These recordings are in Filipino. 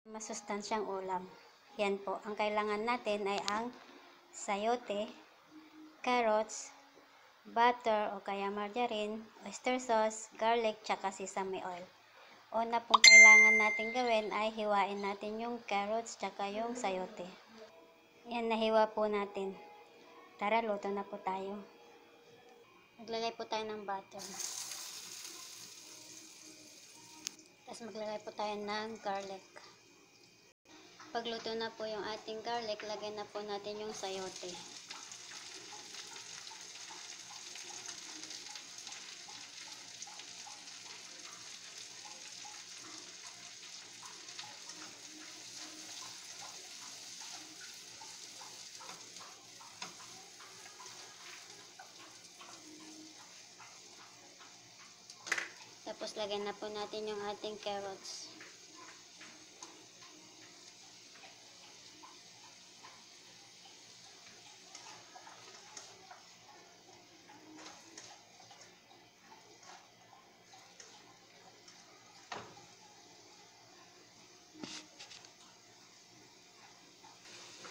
Masustansyang ulam. Yan po. Ang kailangan natin ay ang sayote, carrots, butter o kaya margarine, oyster sauce, garlic, tsaka sesame oil. Una pong kailangan natin gawin ay hiwain natin yung carrots tsaka yung sayote. Yan, nahiwa po natin. Tara, luto na po tayo. Maglalagay po tayo ng butter. Tapos maglalagay po tayo ng garlic. Pagluto na po yung ating garlic, lagyan na po natin yung sayote. Tapos lagyan na po natin yung ating carrots.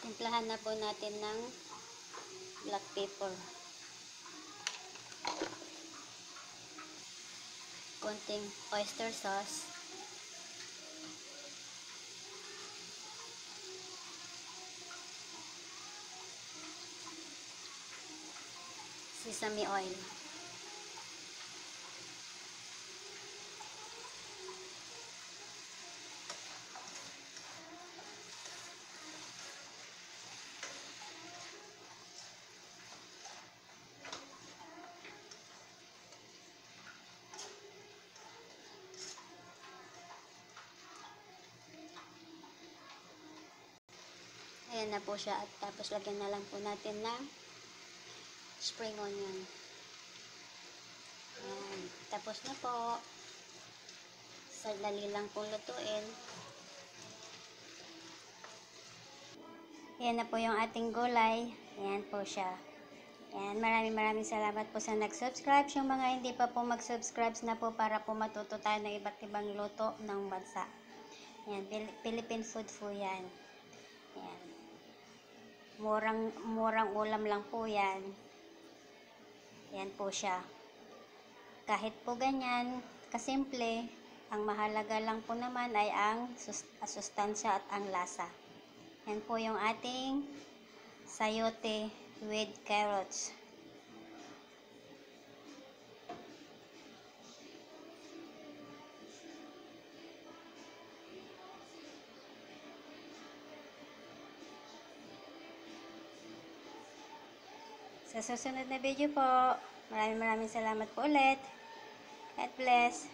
Timplahan na po natin ng black pepper. Konting oyster sauce. Sesame oil. Ayan na po siya, at tapos lagyan na lang po natin ng spring onion. Ayan. Tapos na po. Sadali lang pong lutuin. Ayan na po yung ating gulay. Ayan po siya. Ayan, maraming salamat po sa nag-subscribe. Yung mga hindi pa po mag-subscribe na po para po matuto tayo ng iba't ibang luto ng bansa. Ayan, Philippine food po yan. Ayan. Murang ulam lang po yan. Yan po siya. Kahit po ganyan, kasimple, ang mahalaga lang po naman ay ang sustansya at ang lasa. Yan po yung ating sayote with carrots. Sa susunod na video po, maraming salamat po ulit. God bless.